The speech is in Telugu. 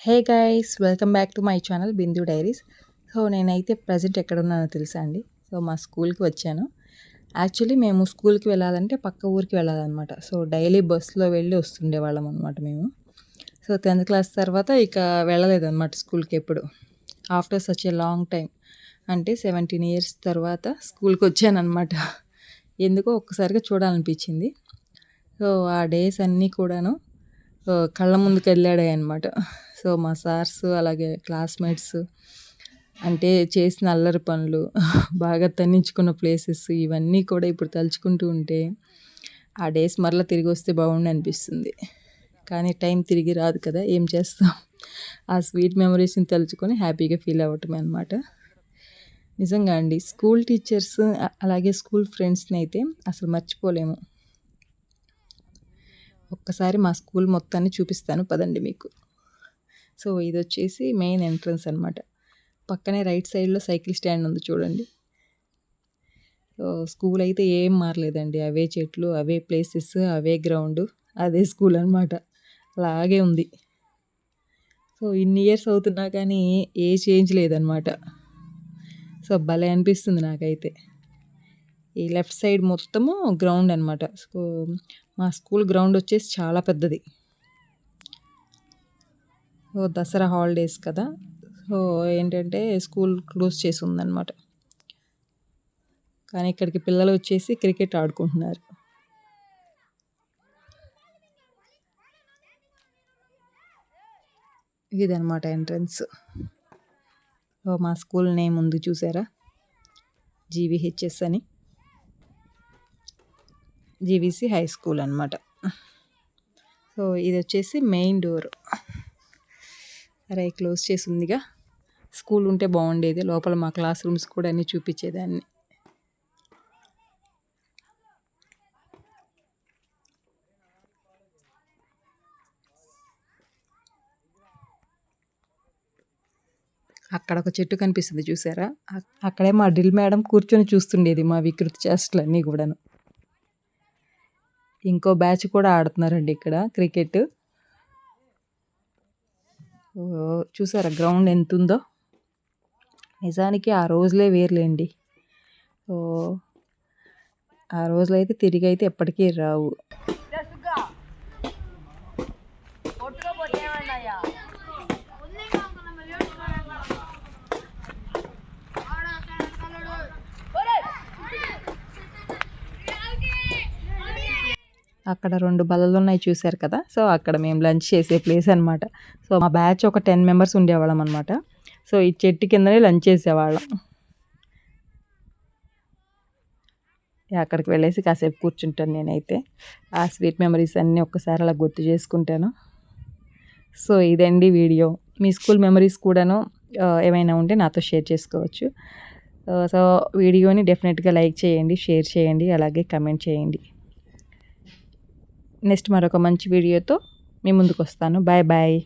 Hey guys welcome back to my channel Bindu diaries. So నేనైతే ప్రజెంట్ ఎక్కడున్నానో తెలుసా అండి. సో మా స్కూల్కి వచ్చాను. యాక్చువల్లీ మేము స్కూల్కి వెళ్ళాలంటే పక్క ఊరికి వెళ్ళాలన్నమాట. సో డైలీ బస్సులో వెళ్ళి వస్తుండేవాళ్ళం అనమాట మేము. సో 10th క్లాస్ తర్వాత ఇక వెళ్ళలేదన్నమాట స్కూల్కి ఎప్పుడు. After such a long time అంటే 17 ఇయర్స్ తర్వాత స్కూల్కి వచ్చానమాట. ఎందుకో ఒక్కసారిగా చూడాలనిపించింది. సో ఆ డేస్ అన్నీ కూడాను కళ్ళ ముందుకు వెళ్ళాడాయి అనమాట. సో మా సార్స్ అలాగే క్లాస్మేట్స్ అంటే చేసిన అల్లరి పనులు బాగా తన్నించుకున్న ప్లేసెస్ ఇవన్నీ కూడా ఇప్పుడు తలుచుకుంటూ ఉంటే ఆ డేస్ మరలా తిరిగి వస్తే బాగుండి అనిపిస్తుంది. కానీ టైం తిరిగి రాదు కదా, ఏం చేస్తాం. ఆ స్వీట్ మెమరీస్ని తలుచుకొని హ్యాపీగా ఫీల్ అవ్వటమే అనమాట. నిజంగా అండి, స్కూల్ టీచర్స్ అలాగే స్కూల్ ఫ్రెండ్స్ని అయితే అసలు మర్చిపోలేము. ఒక్కసారి మా స్కూల్ మొత్తాన్ని చూపిస్తాను పదండి మీకు. సో ఇది వచ్చేసి మెయిన్ ఎంట్రన్స్ అనమాట. పక్కనే రైట్ సైడ్లో సైకిల్ స్టాండ్ ఉంది చూడండి. సో స్కూల్ అయితే ఏం మారలేదండి, అవే చెట్లు, అవే ప్లేసెస్, అవే గ్రౌండ్, అదే స్కూల్ అనమాట. అలాగే ఉంది. సో ఇన్ని ఇయర్స్ అవుతున్నా కానీ ఏ చేంజ్ లేదనమాట. సో భలే అనిపిస్తుంది నాకైతే. ఈ లెఫ్ట్ సైడ్ మొత్తము గ్రౌండ్ అనమాట. సో మా స్కూల్ గ్రౌండ్ వచ్చేసి చాలా పెద్దది. సో దసరా హాలిడేస్ కదా, సో ఏంటంటే స్కూల్ క్లోజ్ చేసి ఉందన్నమాట. కానీ ఇక్కడికి పిల్లలు వచ్చేసి క్రికెట్ ఆడుకుంటున్నారు. ఇదనమాట ఎంట్రన్స్. సో మా స్కూల్ నేమ్ ఉంది చూసారా, జీవీహెచ్ఎస్ అని, జీవీసీ హై స్కూల్ అనమాట. సో ఇది వచ్చేసి మెయిన్ డోర్. అరే క్లోజ్ చేసి ఉందిగా, స్కూల్ ఉంటే బాగుండేది. లోపల మా క్లాస్ రూమ్స్ కూడా అన్నీ చూపించేదాన్ని. అక్కడ ఒక చెట్టు కనిపిస్తుంది చూసారా, అక్కడే మా డ్రిల్ మేడం కూర్చొని చూస్తుండేది మా వికృతి చేష్టలన్నీ కూడాను. ఇంకో బ్యాచ్ కూడా ఆడుతున్నారండి ఇక్కడ క్రికెట్. చూసారా గ్రౌండ్ ఎంత ఉందో. నిజానికి ఆ రోజులే వేర్లేండి. ఆ రోజులు అయితే తిరిగి అయితే ఎప్పటికీ రావు. అక్కడ 2 బల్లలు ఉన్నాయి చూసారు కదా, సో అక్కడ మేము లంచ్ చేసే ప్లేస్ అనమాట. సో మా బ్యాచ్ ఒక 10 మెంబర్స్ ఉండేవాళ్ళం అనమాట. సో ఈ చెట్టు కిందనే లంచ్ చేసేవాళ్ళం. అక్కడికి వెళ్ళేసి కాసేపు కూర్చుంటాను నేనైతే. ఆ స్వీట్ మెమరీస్ అన్నీ ఒక్కసారి అలా గుర్తు చేసుకుంటాను. సో ఇదండి వీడియో. మీ స్కూల్ మెమరీస్ కూడాను ఏమైనా ఉంటే నాతో షేర్ చేసుకోవచ్చు. సో వీడియోని డెఫినెట్గా లైక్ చేయండి, షేర్ చేయండి, అలాగే కమెంట్ చేయండి. నెక్స్ట్ మరొక మంచి వీడియోతో మీ ముందుకు వస్తాను. Bye bye.